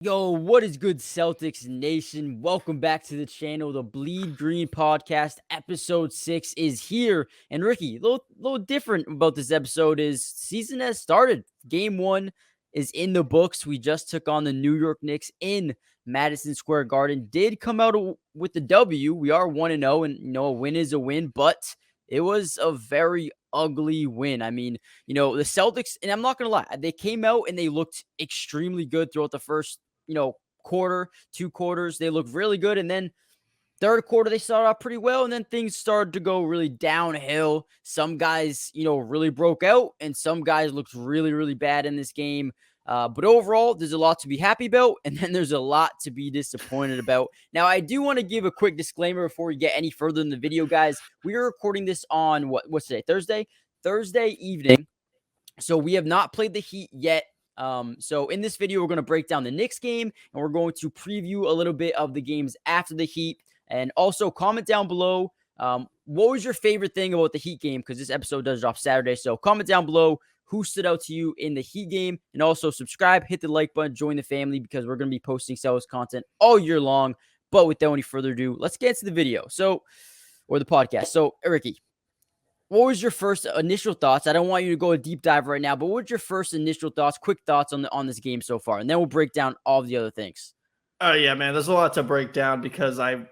Yo, what is good, Celtics Nation? Welcome back to the channel. The Bleed Green Podcast, episode 6 is here. And Ricky, little different about this episode is season has started. Game 1 is in the books. We just took on the New York Knicks in Madison Square Garden. Did come out with the W. We are 1-0, and a win is a win, but it was a very ugly win. I mean, the Celtics, and I'm not going to lie, they came out and they looked extremely good throughout the first quarter, 2 quarters, they looked really good. And then third quarter, they started out pretty well. And then things started to go really downhill. Some guys, really broke out, and some guys looked really, really bad in this game. But overall, there's a lot to be happy about, and then there's a lot to be disappointed about. Now, I do want to give a quick disclaimer before we get any further in the video, guys. We are recording this on what's today? Thursday evening. So we have not played the Heat yet. So in this video, we're going to break down the Knicks game, and we're going to preview a little bit of the games after the Heat. And also comment down below, what was your favorite thing about the Heat game? Because this episode does drop Saturday. So comment down below who stood out to you in the Heat game, and also subscribe, hit the like button, join the family, because we're going to be posting Celtics content all year long. But without any further ado, let's get into the video. Or the podcast. So, Ricky, what was your first initial thoughts? I don't want you to go a deep dive right now, but what was your first initial thoughts, quick thoughts on this game so far? And then we'll break down all the other things. Oh, yeah, man. There's a lot to break down because I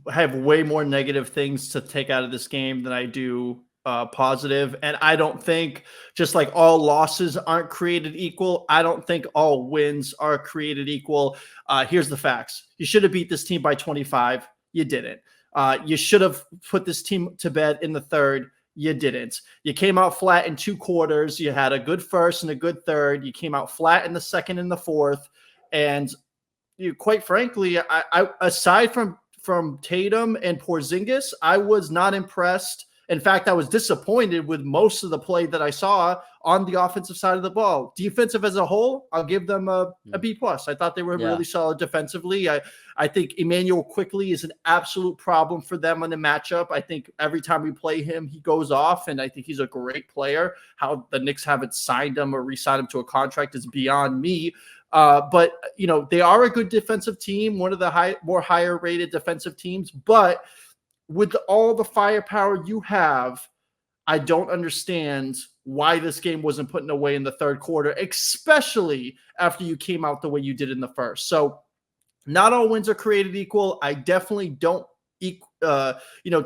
have way more negative things to take out of this game than I do positive. And I don't think, just like all losses aren't created equal, I don't think all wins are created equal. Here's the facts. You should have beat this team by 25. You didn't. You should have put this team to bed in the third. You didn't. You came out flat in 2 quarters. You had a good first and a good third. You came out flat in the second and the fourth. And you, quite frankly, I aside from Tatum and Porzingis, I was not impressed. In fact, I was disappointed with most of the play that I saw on the offensive side of the ball. Defensive as a whole, I'll give them a B+. I thought they were really solid defensively. I think Emmanuel Quickly is an absolute problem for them on the matchup. I think every time we play him, he goes off, and I think he's a great player. How the Knicks haven't signed him or re-signed him to a contract is beyond me. But, they are a good defensive team, one of the more higher rated defensive teams. But with all the firepower you have, I don't understand why this game wasn't put away in the third quarter, especially after you came out the way you did in the first. So not all wins are created equal. I definitely don't,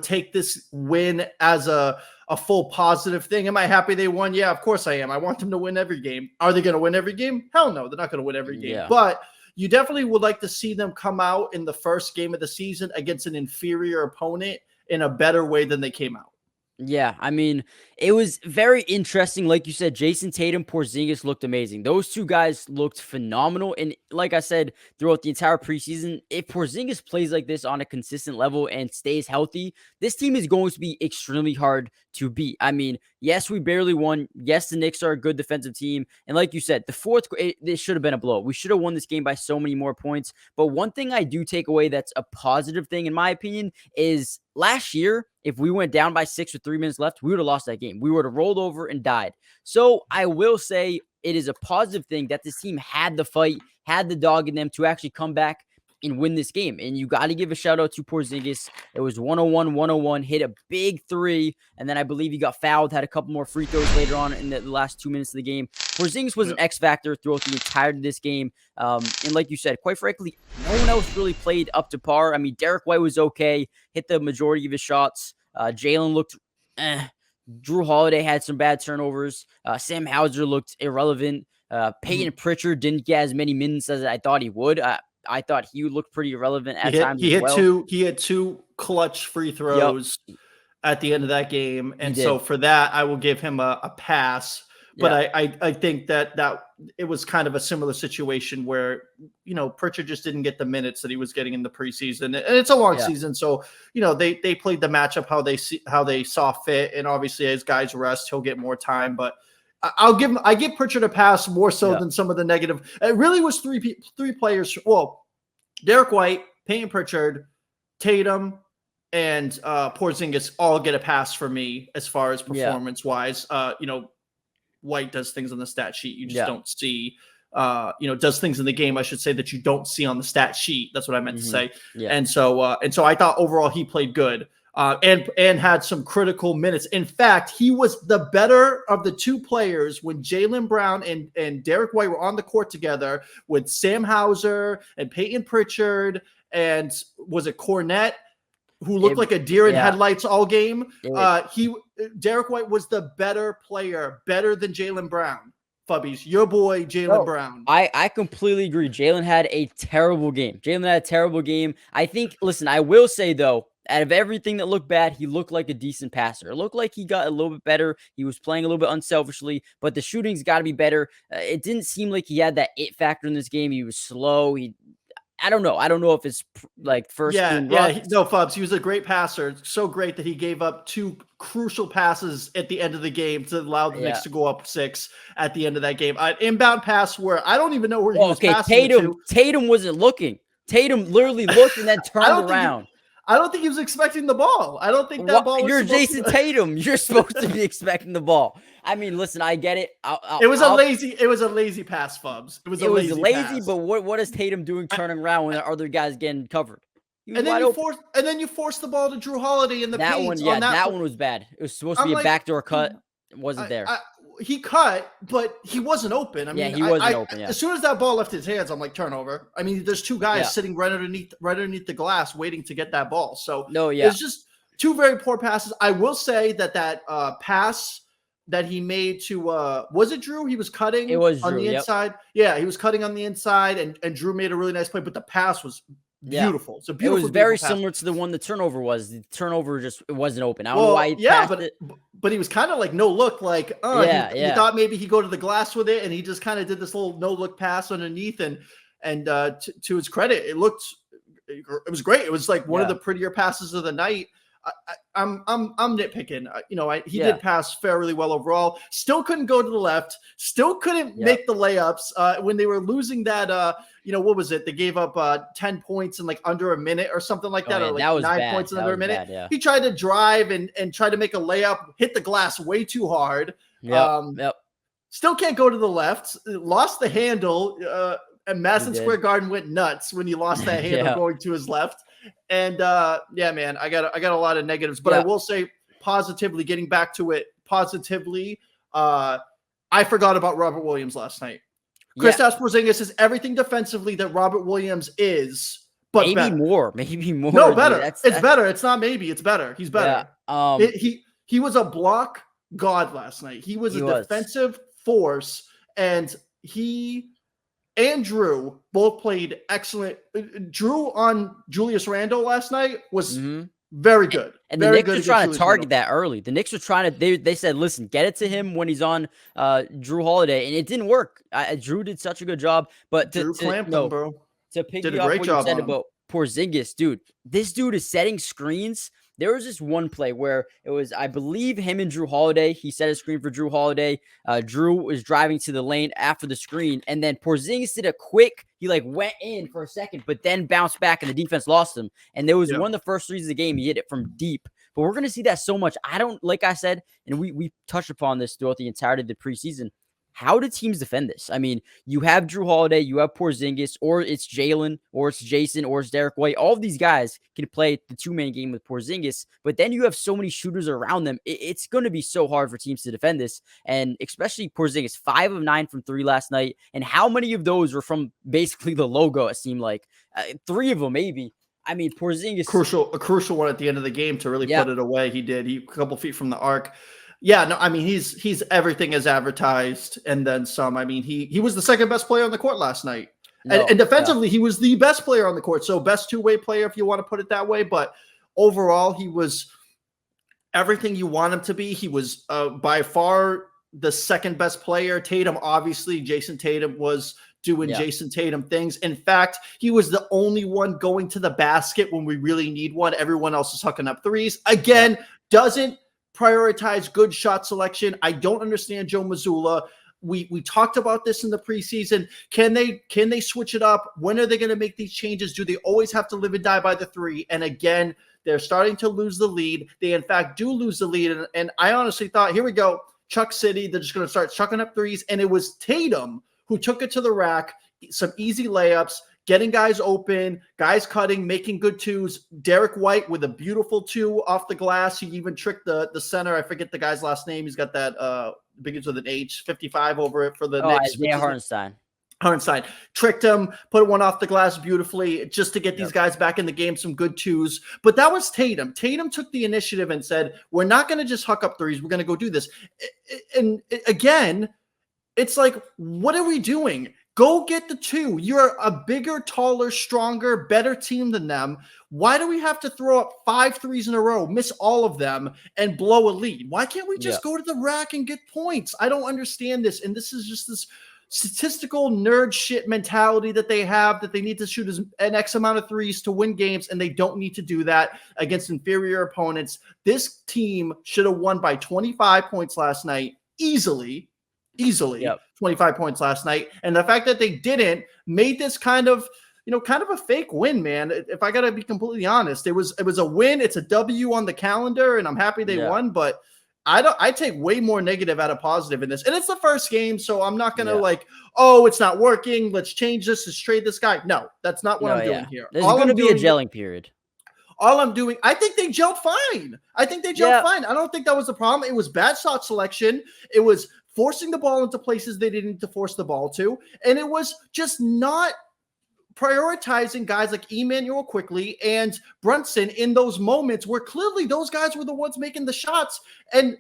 take this win as a full positive thing. Am I happy they won? Yeah, of course I am. I want them to win every game. Are they going to win every game? Hell no, they're not going to win every game. Yeah. But you definitely would like to see them come out in the first game of the season against an inferior opponent in a better way than they came out. Yeah, I mean, it was very interesting. Like you said, Jason Tatum, Porzingis looked amazing. Those two guys looked phenomenal. And like I said, throughout the entire preseason, if Porzingis plays like this on a consistent level and stays healthy, this team is going to be extremely hard to beat. I mean, yes, we barely won. Yes, the Knicks are a good defensive team. And like you said, the fourth, this should have been a blow. We should have won this game by so many more points. But one thing I do take away that's a positive thing, in my opinion, is last year, if we went down by 6 with 3 minutes left, we would have lost that game. We would have rolled over and died. So I will say it is a positive thing that this team had the fight, had the dog in them to actually come back and win this game. And you got to give a shout out to Porzingis. It was 101, hit a big 3, and then I believe he got fouled, had a couple more free throws later on in the last 2 minutes of the game. Porzingis was an X factor throughout the entirety of this game. And like you said, quite frankly, no one else really played up to par. I mean, Derek White was okay, hit the majority of his shots. Jalen looked Drew Holiday had some bad turnovers. Sam Hauser looked irrelevant. Peyton Pritchard didn't get as many minutes as I thought he would. I thought he looked pretty irrelevant at times. He had two clutch free throws at the end of that game, and so for that, I will give him a pass. But I think that it was kind of a similar situation where, Pritchard just didn't get the minutes that he was getting in the preseason. And it's a long season. So, they played the matchup how they saw fit. And obviously as guys rest, he'll get more time. But I give Pritchard a pass more so than some of the negative. It really was three players. Well, Derek White, Peyton Pritchard, Tatum, and Porzingis all get a pass for me as far as performance wise. White does things on the stat sheet you just don't see. does things in the game, I should say, that you don't see on the stat sheet. That's what I meant to say. Yeah. And so I thought overall he played good. And had some critical minutes. In fact, he was the better of the two players when Jaylen Brown and Derek White were on the court together with Sam Hauser and Peyton Pritchard and was it Cornette, who looked like a deer in headlights all game. Derek White was the better player, better than Jaylen Brown. Fubbies, your boy Jaylen Brown. I completely agree. Jaylen had a terrible game. I think, listen, I will say though, out of everything that looked bad, he looked like a decent passer. It looked like he got a little bit better. He was playing a little bit unselfishly, but the shooting's got to be better. It didn't seem like he had that it factor in this game. He was slow. I don't know. I don't know if it's like first. No, Fubs. He was a great passer. So great that he gave up 2 crucial passes at the end of the game to allow the Knicks to go up 6 at the end of that game. An inbound pass where I don't even know where he was passing to. Tatum wasn't looking. Tatum literally looked and then turned around. I don't think he was expecting the ball. I don't think that ball was You're Jason Tatum. You're supposed to be expecting the ball. I mean, listen, I get it. It was a lazy pass, Fubs. It was lazy pass. But what is Tatum doing turning around when the other guy's getting covered? And then you force the ball to Drew Holiday in the paint. That one was bad. It was supposed to be a backdoor cut. It wasn't there. He cut, but he wasn't open. I mean, he wasn't open. As soon as that ball left his hands, I'm like, turnover. I mean, there's 2 guys sitting right underneath the glass waiting to get that ball. So it's just 2 very poor passes. I will say that pass that he made to was it Drew? He was cutting on the inside. Yeah, he was cutting on the inside, and Drew made a really nice play, but the pass was beautiful. It's a beautiful. It was very similar to the one the turnover was. The turnover it wasn't open. I don't know why he passed it. But he was kind of like no look, like he thought maybe he'd go to the glass with it, and he just kind of did this little no look pass underneath, and to his credit, it was great. It was like one of the prettier passes of the night. I'm nitpicking. He did pass fairly well overall. Still couldn't go to the left. Still couldn't make the layups when they were losing that. What was it? They gave up 10 points in like under a minute or something like that, or like that was 9 bad. points in under a minute. Bad, He tried to drive and try to make a layup, hit the glass way too hard. Still can't go to the left. Lost the handle. And Madison Square Garden went nuts when he lost that handle going to his left. And man, I got a lot of negatives, but I will say positively, getting back to it positively, I forgot about Robert Williams last night. Kristaps Porzingis is everything defensively that Robert Williams is, but maybe better. more. No, better. It's better. It's not maybe. It's better. He's better. He was a block god last night. He was a defensive force, and he and Drew both played excellent. Drew on Julius Randle last night was very good. And the Knicks were trying to target that early. The Knicks were trying to, they said, listen, get it to him when he's on Drew Holiday. And it didn't work. Drew did such a good job. But Drew clamped him, bro. To pick up what you said about Porzingis, dude, this dude is setting screens. There was this one play where it was, I believe, him and Drew Holiday. He set a screen for Drew Holiday. Drew was driving to the lane after the screen, and then Porzingis did a quick. He went in for a second, but then bounced back, and the defense lost him. And there was one of the first threes of the game. He hit it from deep. But we're going to see that so much. I don't, like I said, and we touched upon this throughout the entirety of the preseason. How do teams defend this? I mean, you have Drew Holiday, you have Porzingis, or it's Jaylen, or it's Jason, or it's Derek White. All of these guys can play the 2-man game with Porzingis, but then you have so many shooters around them. It's going to be so hard for teams to defend this, and especially Porzingis, 5 of 9 from 3 last night, and how many of those were from basically the logo, it seemed like? 3 of them, maybe. I mean, Porzingis. A crucial one at the end of the game to really put it away. He did. He a couple feet from the arc. Yeah, no, I mean, he's everything as advertised and then some. I mean, he was the second best player on the court last night. And defensively, he was the best player on the court. So best 2-way player, if you want to put it that way. But overall, he was everything you want him to be. He was by far the second best player. Tatum, obviously, Jason Tatum was doing Jason Tatum things. In fact, he was the only one going to the basket when we really need one. Everyone else is hucking up threes. Again, doesn't prioritize good shot selection. I don't understand Joe Mazzulla. We talked about this in the preseason. Can they switch it up? When are they going to make these changes? Do they always have to live and die by the 3? And again, they're starting to lose the lead. They in fact do lose the lead. And I honestly thought, here we go, Chuck City. They're just going to start chucking up threes. And it was Tatum who took it to the rack, some easy layups, getting guys open, guys cutting, making good twos. Derek White with a beautiful two off the glass. He even tricked the center. I forget the guy's last name. He's got that begins with an H, 55 over it for the Knicks. Isaiah Hartenstein Tricked him, put one off the glass beautifully just to get these guys back in the game, some good twos. But that was Tatum. Tatum took the initiative and said, we're not going to just huck up threes. We're going to go do this. And again, it's like, what are we doing? Go get the two. You're a bigger, taller, stronger, better team than them. Why do we have to throw up 5 threes in a row, miss all of them, and blow a lead? Why can't we just go to the rack and get points? I don't understand this. And this is just this statistical nerd shit mentality that they have, that they need to shoot an X amount of threes to win games, and they don't need to do that against inferior opponents. This team should have won by 25 points last night, easily 25 points last night. And the fact that they didn't made this kind of a fake win, man. If I got to be completely honest, it was a win. It's a W on the calendar, and I'm happy they won, but I take way more negative out of positive in this. And it's the first game, so I'm not going to it's not working. Let's change this. Let's trade this guy. No, that's not what I'm doing here. There's going to be a gelling period. All I'm doing, I think they gelled fine. I don't think that was the problem. It was bad shot selection. It was forcing the ball into places they didn't need to force the ball to. And it was just not prioritizing guys like Emmanuel Quickly and Brunson in those moments where clearly those guys were the ones making the shots. And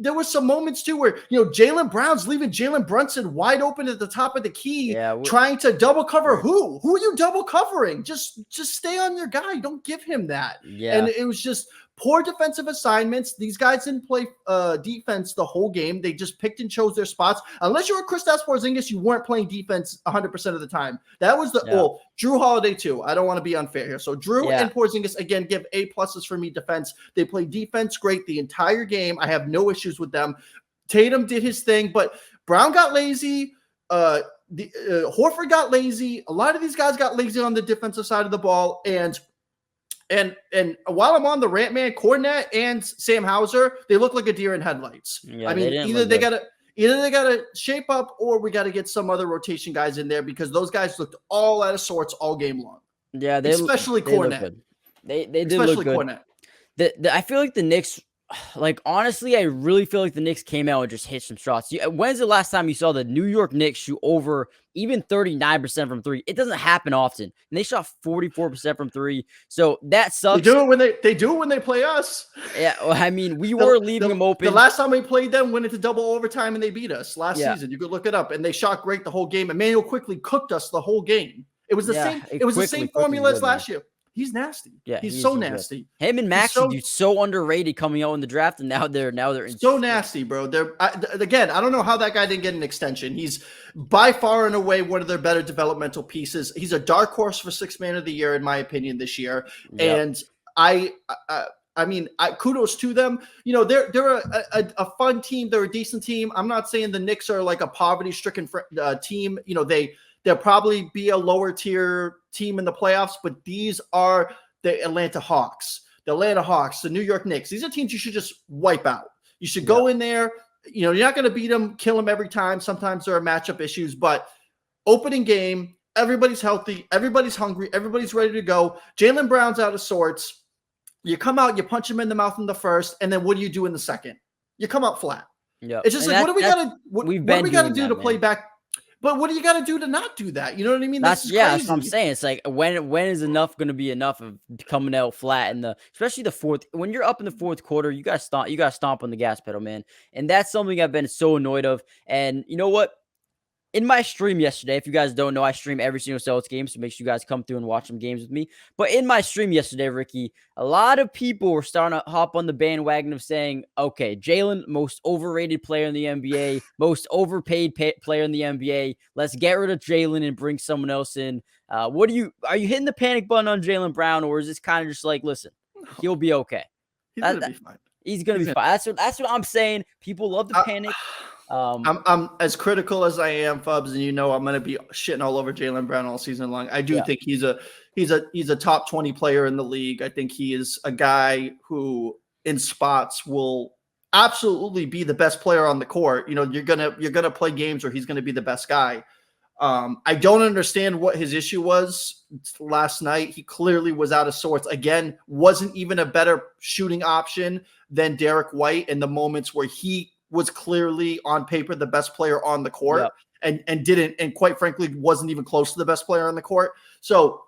there were some moments too where, Jaylen Brown's leaving Jalen Brunson wide open at the top of the key, trying to double cover who? Who are you double covering? Just stay on your guy. Don't give him that. Yeah. And it was just poor defensive assignments. These guys didn't play defense the whole game. They just picked and chose their spots. Unless you were Kristaps Porzingis, you weren't playing defense 100% of the time. That was Drew Holiday too. I don't want to be unfair here. So Drew and Porzingis, again, give A+ for me defense. They played defense great the entire game. I have no issues with them. Tatum did his thing, but Brown got lazy. Horford got lazy. A lot of these guys got lazy on the defensive side of the ball. And while I'm on the rant, man, Cornette and Sam Hauser, they look like a deer in headlights. Yeah, I mean, either they gotta shape up, or we got to get some other rotation guys in there, because those guys looked all out of sorts all game long. Yeah, especially Cornette. They did look good. Cornette. I feel like the Knicks. Honestly, I really feel like the Knicks came out and just hit some shots. When's the last time you saw the New York Knicks shoot over even 39% from three? It doesn't happen often. And they shot 44% from three. So that sucks. They do it when they play us. Yeah, well, I mean, we were leaving them open. The last time we played them, went into double overtime and they beat us last season. You could look it up, and they shot great the whole game. Emmanuel Quickly cooked us the whole game. It was the same. It was the same formula as last year. He's nasty. Yeah, he's so nasty. Good. Him and Maxey, so underrated coming out in the draft, and now they're so nasty, bro. Again, I don't know how that guy didn't get an extension. He's by far and away one of their better developmental pieces. He's a dark horse for Sixth Man of the Year, in my opinion, this year. Yep. And I mean, kudos to them. They're a fun team. They're a decent team. I'm not saying the Knicks are like a poverty-stricken team. They'll probably be a lower tier team in the playoffs, but these are the Atlanta Hawks, the New York Knicks. These are teams you should just wipe out. You should go in there. You're not going to beat them, kill them every time. Sometimes there are matchup issues, but opening game, everybody's healthy, everybody's hungry, everybody's ready to go. Jaylen Brown's out of sorts. You come out, you punch him in the mouth in the first, and then what do you do in the second? You come out flat. Yeah, it's just what do we got to do to play back? But what do you got to do to not do that? You know what I mean? That's what I'm saying. It's like when is enough going to be enough of coming out flat, especially the fourth. When you're up in the fourth quarter, you got to stomp on the gas pedal, man. And that's something I've been so annoyed of. And you know what? In my stream yesterday, if you guys don't know, I stream every single Celtics game, so make sure you guys come through and watch some games with me. But in my stream yesterday, Ricky, a lot of people were starting to hop on the bandwagon of saying, okay, Jaylen, most overrated player in the NBA, most overpaid player in the NBA. Let's get rid of Jaylen and bring someone else in. Are you hitting the panic button on Jaylen Brown, or is this kind of just like, listen, he'll be okay? He's going to be fine. He's going to be fine. That's what I'm saying. People love to panic. I'm as critical as I am, Fubs, and I'm going to be shitting all over Jaylen Brown all season long. I do think he's a top 20 player in the league. I think he is a guy who, in spots, will absolutely be the best player on the court. You're gonna play games where he's gonna be the best guy. I don't understand what his issue was last night. He clearly was out of sorts. Again, wasn't even a better shooting option than Derek White in the moments where he was clearly on paper the best player on the court. Yep. And quite frankly, wasn't even close to the best player on the court. So,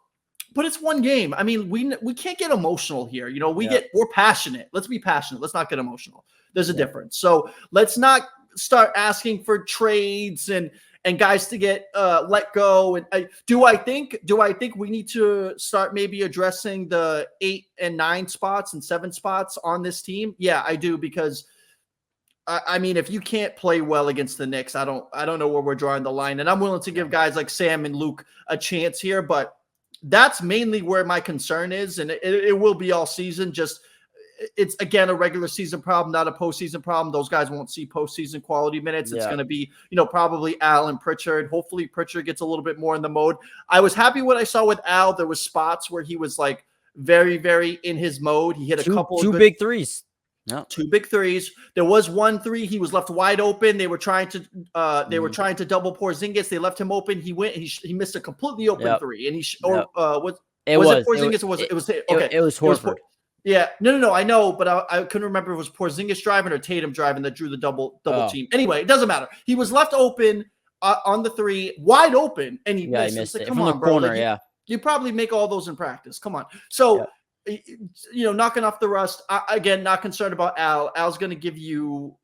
but it's one game. I mean, we can't get emotional here. You know, we're passionate. Let's be passionate. Let's not get emotional. There's a difference. So let's not start asking for trades and guys to get let go. And do I think we need to start maybe addressing the 8 and 9 spots and 7 spots on this team? Yeah, I do, because I mean, if you can't play well against the Knicks, I don't know where we're drawing the line. And I'm willing to give guys like Sam and Luke a chance here, but that's mainly where my concern is. And it will be all season. Just, it's again a regular season problem, not a postseason problem. Those guys won't see postseason quality minutes. It's going to be, probably Al and Pritchard. Hopefully Pritchard gets a little bit more in the mode. I was happy what I saw with Al. There was spots where he was like very, very in his mode. He hit a couple of big threes. No. 2 big threes. There was 1 3. He was left wide open. They were trying to double Porzingis. They left him open. He went. He missed a completely open 3. And it Porzingis? It was Horford. Yeah. No. I know, but I couldn't remember if it was Porzingis driving or Tatum driving that drew the double team. Anyway, it doesn't matter. He was left open on the 3, wide open, and he missed it. Come on, bro. Corner, you probably make all those in practice. Come on. So. Knocking off the rust. Again, not concerned about Al. Al's going to give you,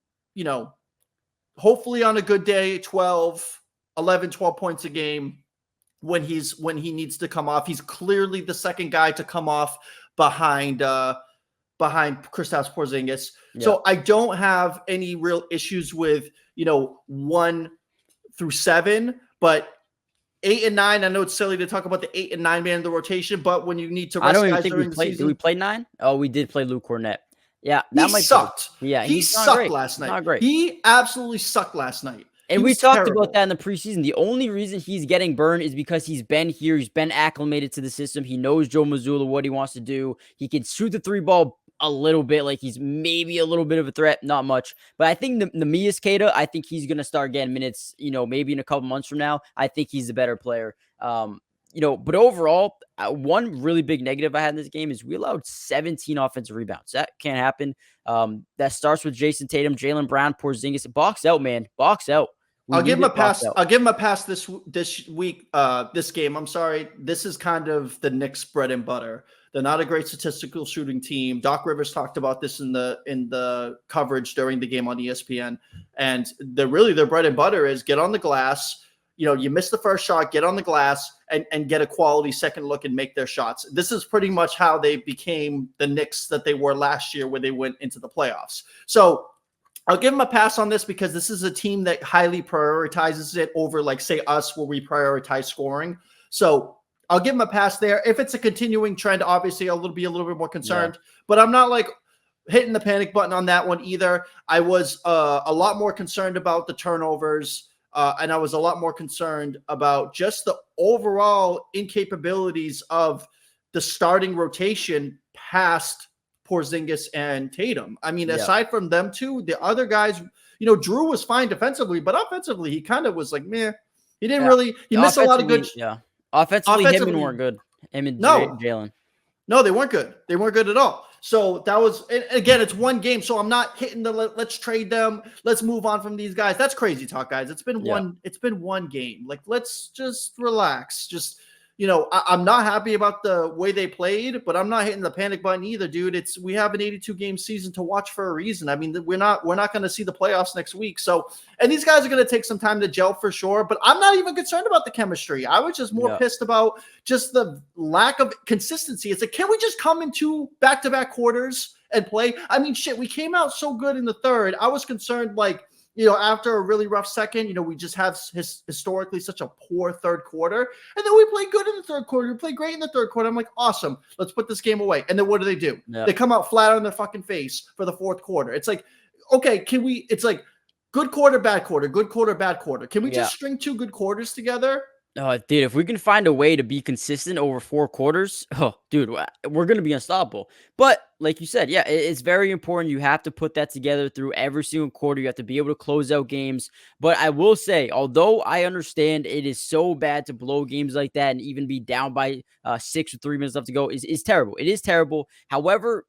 hopefully on a good day, 11, 12 points a game when he needs to come off. He's clearly the second guy to come off behind Kristaps Porzingis. Yeah. So I don't have any real issues with, 1 through 7, but 8 and 9. I know it's silly to talk about the 8 and 9 man in the rotation, but when you need to rest guys during the season, did we play 9? Oh, we did play Luke Cornett. Yeah, that sucked. Yeah, he sucked last night. Not great. He absolutely sucked last night. And we talked about that in the preseason. The only reason he's getting burned is because he's been here. He's been acclimated to the system. He knows Joe Mazzulla, what he wants to do. He can shoot the 3 ball a little bit, like he's maybe a little bit of a threat, not much. But I think the Neemias Queta, I think he's going to start getting minutes, maybe in a couple months from now. I think he's a better player. But overall, one really big negative I had in this game is we allowed 17 offensive rebounds. That can't happen. That starts with Jason Tatum, Jaylen Brown, Porzingis. Box out, man. Box out. I'll give him a pass. I'll give him a pass this week. This game. I'm sorry. This is kind of the Knicks' bread and butter. They're not a great statistical shooting team. Doc Rivers talked about this in the coverage during the game on ESPN. And their bread and butter is get on the glass. You miss the first shot, get on the glass and get a quality second look and make their shots. This is pretty much how they became the Knicks that they were last year, where they went into the playoffs. So I'll give them a pass on this because this is a team that highly prioritizes it over, like, say, us, where we prioritize scoring. So I'll give them a pass there. If it's a continuing trend, obviously I'll be a little bit more concerned. Yeah. But I'm not like hitting the panic button on that one either. I was a lot more concerned about the turnovers, and I was a lot more concerned about just the overall incapabilities of the starting rotation past Porzingis and Tatum. I mean, aside from them two, the other guys, Drew was fine defensively, but offensively, he kind of was like, meh. He didn't really. He missed a lot of good. Yeah. Offensively, him weren't good. Him and Jalen. No, they weren't good. They weren't good at all. So that was, again, it's one game. So I'm not hitting let's trade them. Let's move on from these guys. That's crazy talk, guys. It's been one game. Like, let's just relax. Just, I'm not happy about the way they played, but I'm not hitting the panic button either, dude. We have an 82 game season to watch for a reason. I mean, we're not going to see the playoffs next week. So, and these guys are going to take some time to gel for sure, but I'm not even concerned about the chemistry. I was just more pissed about just the lack of consistency. It's like, can we just come in 2 back-to-back quarters and play? I mean, shit, we came out so good in the third. I was concerned, like, after a really rough second, we just have historically such a poor third quarter. And then we play good in the third quarter. We play great in the third quarter. I'm like, awesome. Let's put this game away. And then what do? Yeah. They come out flat on their fucking face for the fourth quarter. It's like, okay, it's like good quarter, bad quarter, good quarter, bad quarter. Can we just string 2 good quarters together? Dude, if we can find a way to be consistent over 4 quarters, oh, dude, we're going to be unstoppable. But like you said, yeah, it's very important. You have to put that together through every single quarter. You have to be able to close out games. But I will say, although I understand it is so bad to blow games like that and even be down by 6 or 3 minutes left to go is terrible. It is terrible. However,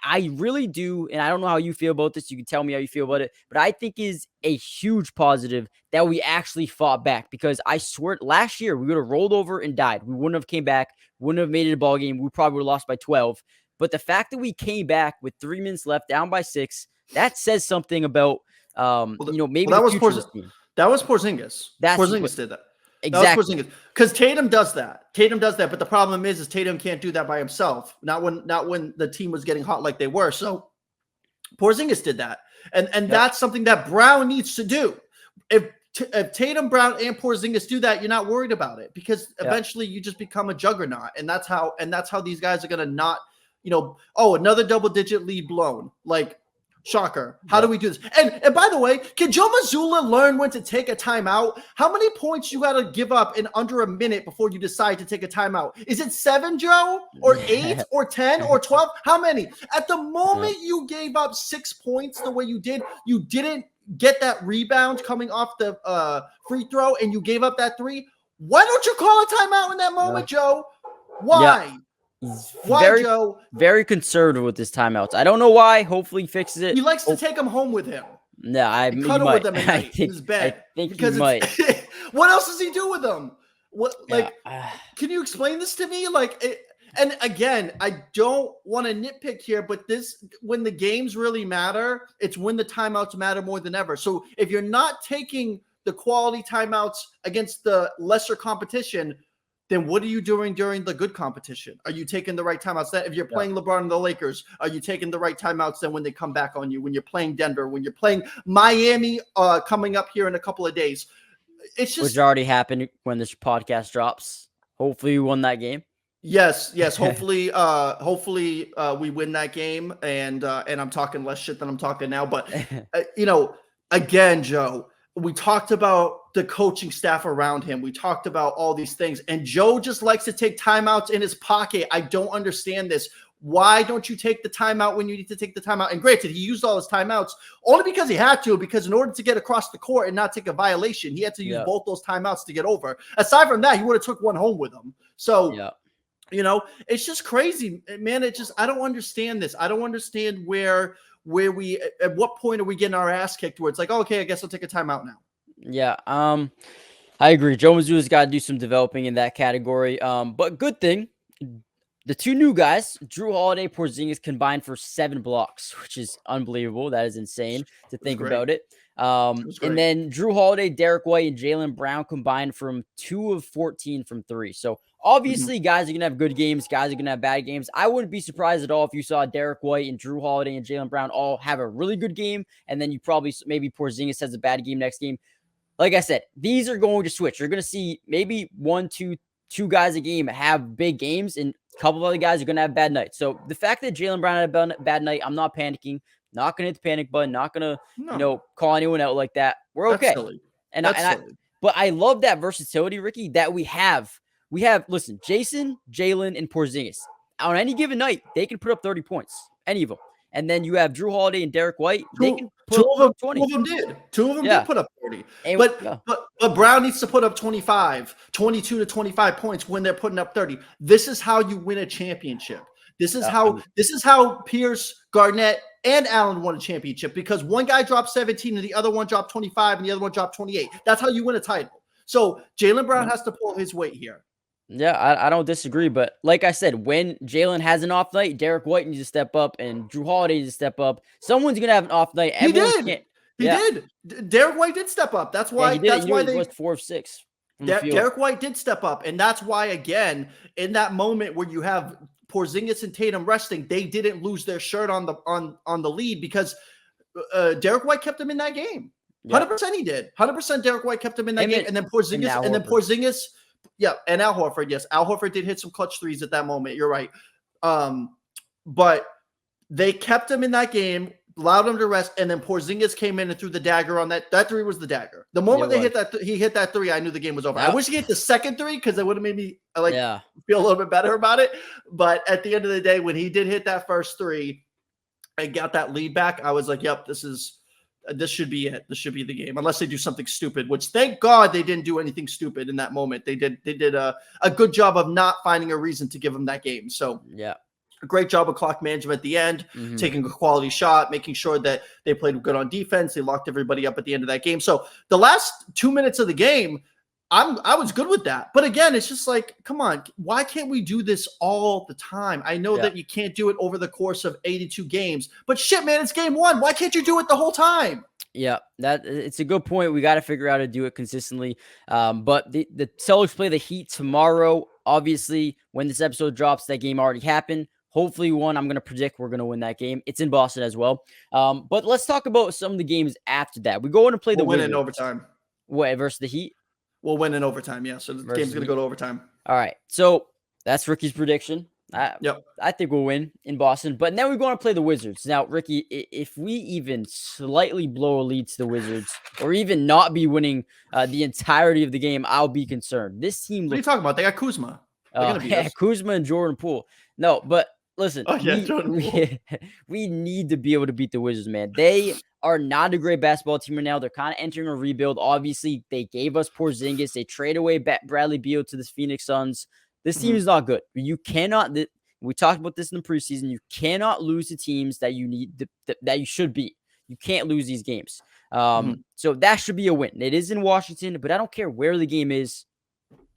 I really do, and I don't know how you feel about this. You can tell me how you feel about it, but I think is a huge positive that we actually fought back, because I swear last year we would have rolled over and died. We wouldn't have came back, wouldn't have made it a ball game. We probably would have lost by 12. But the fact that we came back with 3 minutes left, down by 6, that says something about maybe that the was future of this team. That was Porzingis. Porzingis did that. That was Porzingis. Because Tatum does that. But the problem is Tatum can't do that by himself. Not when the team was getting hot like they were. So Porzingis did that. And that's something that Brown needs to do. If Tatum, Brown, and Porzingis do that, you're not worried about it, because eventually you just become a juggernaut. And that's how these guys are gonna not, another double-digit lead blown. Like, shocker. How do we do this? And by the way, can Joe Mazzulla learn when to take a timeout? How many points you got to give up in under a minute before you decide to take a timeout? Is it 7, Joe? Or 8? Or 10? Or 12? How many? At the moment you gave up 6 points the way you did, you didn't get that rebound coming off the free throw, and you gave up that 3. Why don't you call a timeout in that moment, Joe? Why? Yeah. He's Joe? Very conservative with his timeouts. I don't know why. Hopefully he fixes it. He likes to take them home with him. No, cuddle with them at night in his bed. I think he might. What else does he do with them? Can you explain this to me? And again, I don't want to nitpick here, but when the games really matter, it's when the timeouts matter more than ever. So if you're not taking the quality timeouts against the lesser competition, then what are you doing during the good competition? Are you taking the right timeouts? Then if you're playing LeBron and the Lakers, are you taking the right timeouts then when they come back on you? When you're playing Denver, when you're playing Miami coming up here in a couple of days? It's just, which already happened when this podcast drops. Hopefully we won that game. Yes. Hopefully we win that game, and I'm talking less shit than I'm talking now. But again, Joe, we talked about the coaching staff around him. We talked about all these things, and Joe just likes to take timeouts in his pocket. I don't understand this. Why don't you take the timeout when you need to take the timeout? And granted, he used all his timeouts only because he had to, because in order to get across the court and not take a violation, he had to use both those timeouts to get over. Aside from that, he would have took one home with him. So, it's just crazy, man. I don't understand this. I don't understand where we, at what point are we getting our ass kicked where it's like, oh, okay, I guess I'll take a timeout now. Yeah. I agree. Joe Mazzulla's got to do some developing in that category. But good thing, the 2 new guys, Jrue Holiday, Porzingis, combined for 7 blocks, which is unbelievable. That is insane to think about it. And then Jrue Holiday, Derek White, and Jaylen Brown combined from 2 of 14 from 3. So obviously, guys are going to have good games. Guys are going to have bad games. I wouldn't be surprised at all if you saw Derek White and Jrue Holiday and Jaylen Brown all have a really good game. And then maybe Porzingis has a bad game next game. Like I said, these are going to switch. You're going to see maybe 1, 2 guys a game have big games, and a couple of other guys are going to have bad nights. So the fact that Jaylen Brown had a bad night, I'm not panicking. Not going to hit the panic button. Not going to, call anyone out like that. We're okay. But I love that versatility, Ricky, that we have. Listen, Jason, Jaylen, and Porzingis. On any given night, they can put up 30 points. Any of them. And then you have Jrue Holiday and Derek White. They can put up 20. 2 of them did. 2 of them did put up 30. But Brown needs to put up 25, 22 to 25 points when they're putting up 30. This is how you win a championship. This is how Pierce, Garnett, and Allen won a championship, because one guy dropped 17 and the other one dropped 25 and the other one dropped 28. That's how you win a title. So Jaylen Brown has to pull his weight here. Yeah, I don't disagree. But like I said, when Jaylen has an off night, Derek White needs to step up and Jrue Holiday needs to step up. Someone's going to have an off night. He did. Derek White did step up. That's why. That's why they was 4 of 6. Derek White did step up, and that's why, again, in that moment where you have Porzingis and Tatum resting, they didn't lose their shirt on the lead, because Derek White kept them in that game. 100% he did. 100% Derek White kept them in that game, and then Porzingis. Yeah, and Al Horford. Yes, Al Horford did hit some clutch threes at that moment. You're right. But they kept him in that game. allowed him to rest, and then Porzingis came in and threw the dagger on that. That three was the dagger. The moment he hit that three, I knew the game was over. Yep. I wish he hit the second three because it would have made me feel a little bit better about it. But at the end of the day, when he did hit that first three and got that lead back, I was like, "Yep, this should be it. This should be the game, unless they do something stupid." Which, thank God, they didn't do anything stupid in that moment. They did a good job of not finding a reason to give them that game. So yeah. A great job of clock management at the end, taking a quality shot, making sure that they played good on defense. They locked everybody up at the end of that game. So the last 2 minutes of the game, I was good with that. But again, it's just like, come on, why can't we do this all the time? I know that you can't do it over the course of 82 games, but shit, man, it's game one. Why can't you do it the whole time? Yeah, it's a good point. We got to figure out how to do it consistently. But the Celtics play the Heat tomorrow. Obviously, when this episode drops, that game already happened. Hopefully I'm going to predict we're going to win that game. It's in Boston as well. But let's talk about some of the games after that. We go in and play the Wizards. We'll win in overtime. What, versus the Heat? We'll win in overtime, yeah. So the game's going to go to overtime. All right. So that's Ricky's prediction. Yep. I think we'll win in Boston. But then we're going to play the Wizards. Now, Ricky, if we even slightly blow a lead to the Wizards or even not be winning the entirety of the game, I'll be concerned. This team What are you talking about? They got Kuzma. Kuzma and Jordan Poole. No, but listen, we need to be able to beat the Wizards, man. They are not a great basketball team right now. They're kind of entering a rebuild. Obviously, they gave us Porzingis. They trade away Bradley Beal to the Phoenix Suns. This team is not good. You cannot. We talked about this in the preseason. You cannot lose to teams that you need that you should beat. You can't lose these games. So that should be a win. It is in Washington, but I don't care where the game is.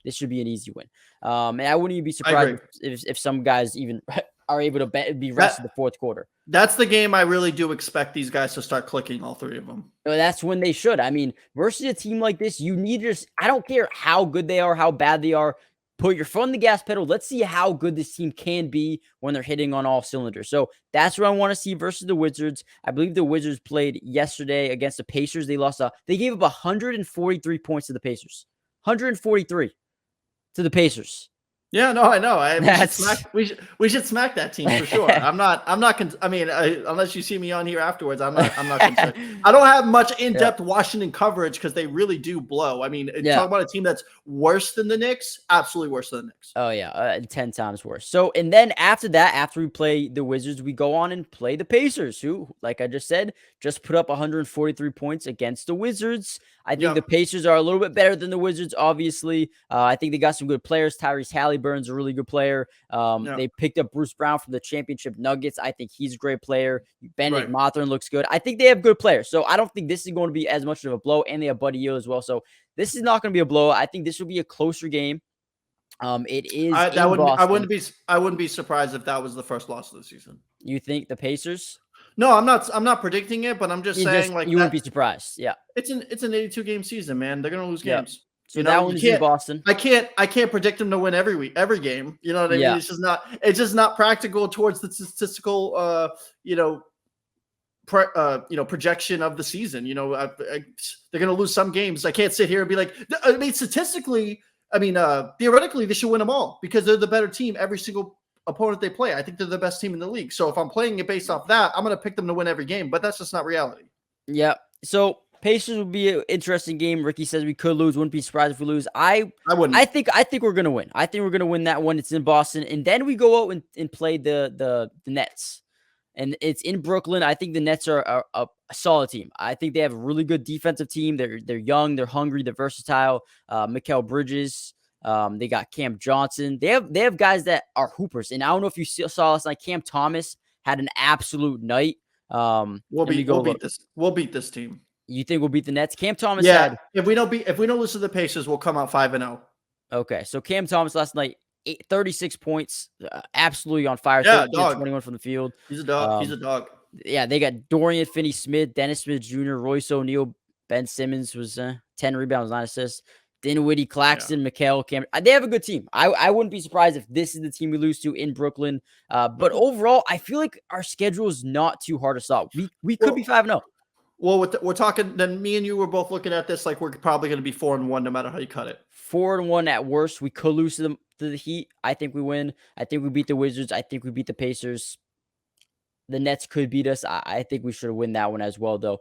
This should be an easy win. And I wouldn't even be surprised if some guys even are able to be rested the fourth quarter. That's the game I really do expect these guys to start clicking, all three of them. That's when they should. I mean, versus a team like this, you need to just, I don't care how good they are, how bad they are. Put your foot on the gas pedal. Let's see how good this team can be when they're hitting on all cylinders. So that's what I want to see versus the Wizards. I believe the Wizards played yesterday against the Pacers. They lost. They gave up 143 points to the Pacers. 143 to the Pacers. Yeah, no, I know. We should smack that team for sure. Unless you see me on here afterwards, I'm not concerned. I don't have much in-depth Washington coverage because they really do blow. I mean, talk about a team that's worse than the Knicks, absolutely worse than the Knicks. Oh yeah, 10 times worse. So, and then after that, after we play the Wizards, we go on and play the Pacers, who, like I just said, just put up 143 points against the Wizards. I think the Pacers are a little bit better than the Wizards, obviously. I think they got some good players. Tyrese Halliburton's a really good player. They picked up Bruce Brown from the championship Nuggets. I think he's a great player. Bennett Mathurin looks good. I think they have good players. So I don't think this is going to be as much of a blow. And they have Buddy Hield as well. So this is not going to be a blow. I think this will be a closer game. It is. I wouldn't be surprised if that was the first loss of the season. You think the Pacers? No, I'm not predicting it, but I'm just saying you wouldn't be surprised. Yeah. It's an 82 game season, man. They're gonna lose games. So that one's in Boston. I can't predict them to win every game. You know what I mean? It's just not practical towards the statistical projection of the season. They're gonna lose some games. I can't sit here and be like, theoretically, they should win them all because they're the better team every single opponent they play. I think they're the best team in the league. So if I'm playing it based off that, I'm going to pick them to win every game, but that's just not reality. Yeah. So Pacers would be an interesting game. Ricky says we could lose. Wouldn't be surprised if we lose. I wouldn't. I think we're going to win. I think we're going to win that one. It's in Boston. And then we go out and play the Nets. And it's in Brooklyn. I think the Nets are a solid team. I think they have a really good defensive team. They're young, they're hungry, they're versatile. Mikal Bridges, they got Cam Johnson. They have guys that are hoopers. And I don't know if you saw last night, Cam Thomas had an absolute night. We'll beat this team. You think we'll beat the Nets? Cam Thomas if we don't lose to the Pacers, we'll come out 5-0. Okay. So Cam Thomas last night, 36 points, absolutely on fire. Yeah, 21 from the field. He's a dog. Yeah, they got Dorian Finney-Smith, Dennis Smith Jr., Royce O'Neal, Ben Simmons was 10 rebounds, 9 assists. Dinwiddie, Claxton, Mikal, Cam. They have a good team. I wouldn't be surprised if this is the team we lose to in Brooklyn. But overall, I feel like our schedule is not too hard to stop. We could be 5-0. Well, we're talking. Then me and you were both looking at this like we're probably going to be 4-1 no matter how you cut it. 4-1 at worst. We could lose to the Heat. I think we win. I think we beat the Wizards. I think we beat the Pacers. the Nets could beat us. I think we should win that one as well, though.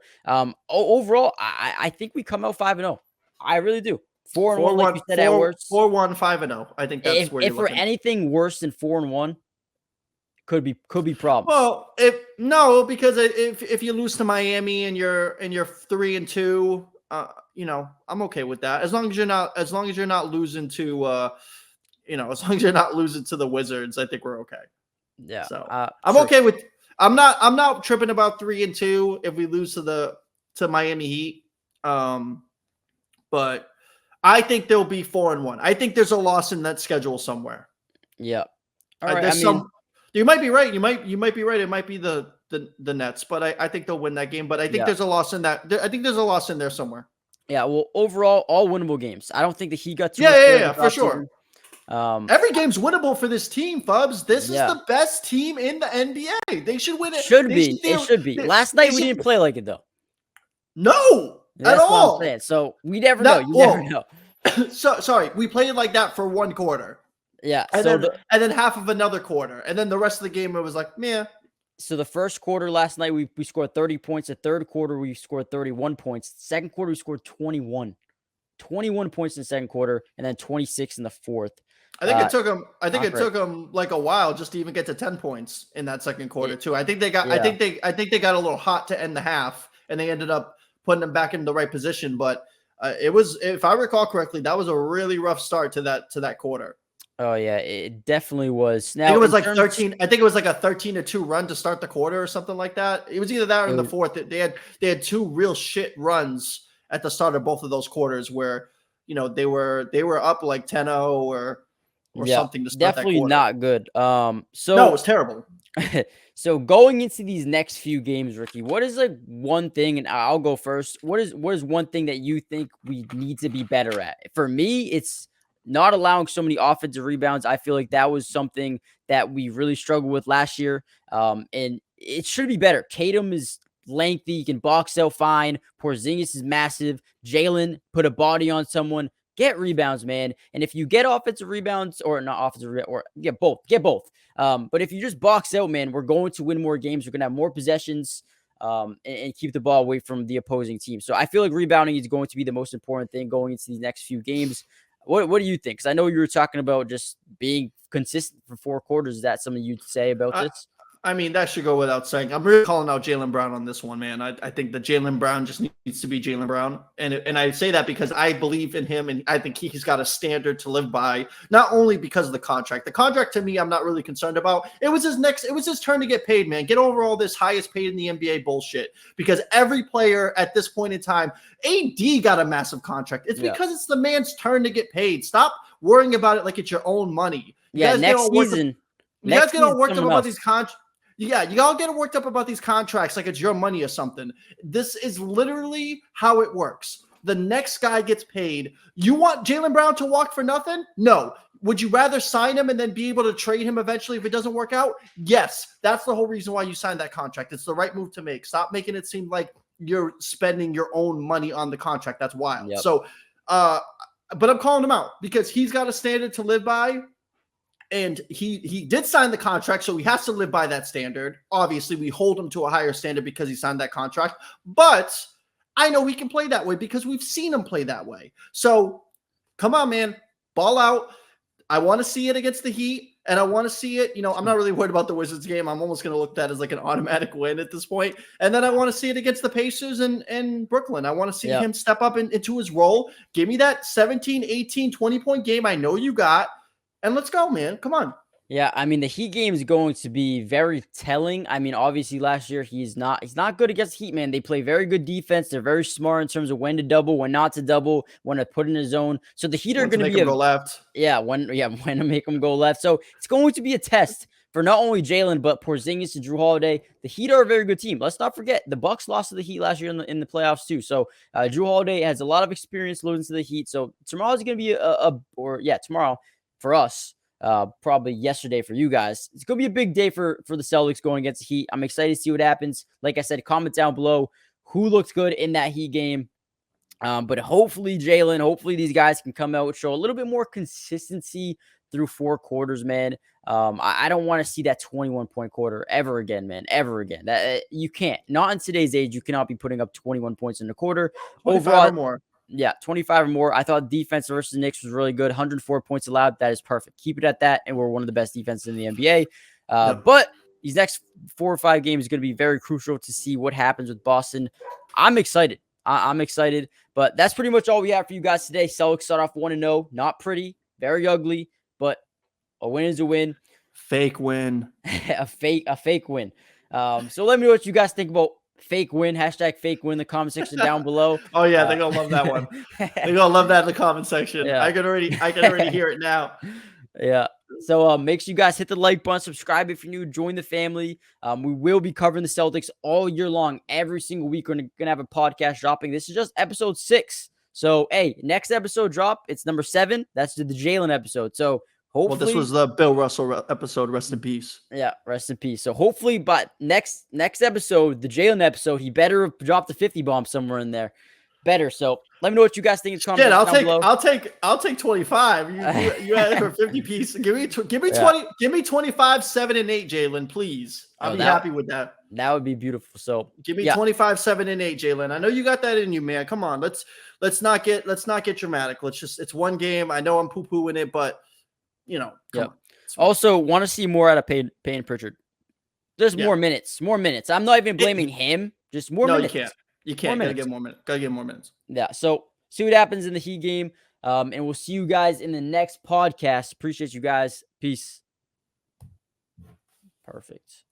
Overall, I think we come out 5-0. I really do. 4-1, like you said, at worst. 4-1, 5-0. I think that's where you're If we're looking. anything worse than 4-1, could be problems. Well, because if you lose to Miami and you're 3-2, I'm okay with that. As long as you're not losing to as long as you're not losing to the Wizards, I think we're okay. Yeah. So I'm okay with. I'm not tripping about 3-2 if we lose to Miami Heat. But I think there'll be 4-1. I think there's a loss in that schedule somewhere. Yeah. All right. You might be right. You might be right. It might be the Nets, but I think they'll win that game. But I think there's a loss in that. I think there's a loss in there somewhere. Yeah. Well, overall, all winnable games. I don't think the Heat got too. Yeah, for sure. Every game's winnable for this team, Fubs. This is the best team in the NBA. They should win it. It should be. Last night we didn't play like it though. No, that's at all. What I'm saying. So we never know. You never know. So sorry, we played like that for one quarter. Yeah, and then half of another quarter, and then the rest of the game it was like, meh. So the first quarter last night we scored 30 points. The third quarter we scored 31 points. Second quarter we scored 21 points in the second quarter, and then 26 in the fourth. I think it took them like a while just to even get to 10 points in that second quarter too. I think they got. Yeah. I think they got a little hot to end the half, and they ended up putting them back in the right position. But it was, if I recall correctly, that was a really rough start to that quarter. Oh yeah, it definitely was. Now I think it was like 13. I think it was like a 13-2 run to start the quarter or something like that. It was either that or in the fourth. They had two real shit runs at the start of both of those quarters where they were up like 10-0 or something to start definitely that quarter. Not good. So no, it was terrible. So going into these next few games, Ricky, what is like one thing, and I'll go first. What is one thing that you think we need to be better at? For me, it's not allowing so many offensive rebounds. I feel like that was something that we really struggled with last year. And it should be better. Tatum is lengthy. He can box out fine. Porzingis is massive. Jalen put a body on someone. Get rebounds, man. And if you get offensive rebounds, or not offensive, or get both. But if you just box out, man, we're going to win more games. We're going to have more possessions and keep the ball away from the opposing team. So I feel like rebounding is going to be the most important thing going into these next few games. What do you think? Because I know you were talking about just being consistent for 4 quarters. Is that something you'd say about this? I mean, that should go without saying. I'm really calling out Jaylen Brown on this one, man. I think that Jaylen Brown just needs to be Jaylen Brown. And I say that because I believe in him, and I think he's got a standard to live by, not only because of the contract. The contract, to me, I'm not really concerned about. It was his turn to get paid, man. Get over all this highest paid in the NBA bullshit. Because every player at this point in time, AD got a massive contract. It's because it's the man's turn to get paid. Stop worrying about it like it's your own money. Next season. You guys get all worked up about these contracts. Yeah, you all get worked up about these contracts like it's your money or something. This is literally how it works. The next guy gets paid. You want Jaylen Brown to walk for nothing? No. Would you rather sign him and then be able to trade him eventually if it doesn't work out? Yes. That's the whole reason why you signed that contract. It's the right move to make. Stop making it seem like you're spending your own money on the contract. That's wild. Yep. So, but I'm calling him out because he's got a standard to live by. And he did sign the contract, so he has to live by that standard. Obviously, we hold him to a higher standard because he signed that contract. But I know he can play that way because we've seen him play that way. So come on, man. Ball out. I want to see it against the Heat, and I want to see it. I'm not really worried about the Wizards game. I'm almost going to look at that as like an automatic win at this point. And then I want to see it against the Pacers and Brooklyn. I want to see him step up into his role. Give me that 17, 18, 20-point game I know you got. And let's go, man. Come on. Yeah, I mean, the Heat game is going to be very telling. I mean, obviously last year he's not good against the Heat, man. They play very good defense. They're very smart in terms of when to double, when not to double, when to put in his zone. So the Heat are going to be go left. Yeah, when to make them go left. So it's going to be a test for not only Jalen but Porzingis and Drew Holiday. The Heat are a very good team. Let's not forget the Bucks lost to the Heat last year in the playoffs too. So Drew Holiday has a lot of experience losing to the Heat. So tomorrow's going to be tomorrow for us. Probably yesterday for you guys. It's gonna be a big day for the Celtics going against the Heat. I'm excited to see what happens. Like I said, comment down below who looked good in that Heat game. But hopefully Jalen, hopefully these guys can come out and show a little bit more consistency through 4 quarters, man. I don't want to see that 21-point quarter ever again, man. Ever again. That you can't. Not in today's age. You cannot be putting up 21 points in the quarter. 25 Overall, or more. yeah, 25 or more. I thought defense versus the Knicks was really good. 104 points allowed. That is perfect. Keep it at that, and we're one of the best defenses in the NBA. But these next 4 or 5 games is going to be very crucial to see what happens with Boston. I'm excited. I'm excited. But that's pretty much all we have for you guys today. Celtics start off 1-0. Not pretty. Very ugly. But a win is a win. Fake win. a fake win. So let me know what you guys think about fake win. Hashtag fake win in the comment section down below. Oh yeah, they're gonna love that one. They're gonna love that in the comment section. Yeah. I can already hear it now. Yeah. So make sure you guys hit the like button, subscribe if you're new, join the family. We will be covering the Celtics all year long. Every single week, we're gonna have a podcast dropping. This is just episode 6. So hey, next episode drop, it's number 7. That's the Jalen episode. So hopefully, well, this was the Bill Russell episode. Rest in peace. Yeah, rest in peace. So hopefully, but next episode, the Jalen episode, he better have dropped a 50 bomb somewhere in there. Better. So let me know what you guys think in the comments. I'll take 25. You had it for 50 piece. Give me 20. Give me 25, 7, and 8, Jalen, please. I'll be happy with that. That would be beautiful. So give me 25, 7, and 8, Jalen. I know you got that in you, man. Come on, let's not get dramatic. It's one game. I know I'm poo-pooing it, but come on. Also, want to see more out of Payne Pritchard. There's more minutes. I'm not even blaming him. Just more minutes. No, you can't. Gotta get more minutes. Yeah. So see what happens in the Heat game. And we'll see you guys in the next podcast. Appreciate you guys. Peace. Perfect.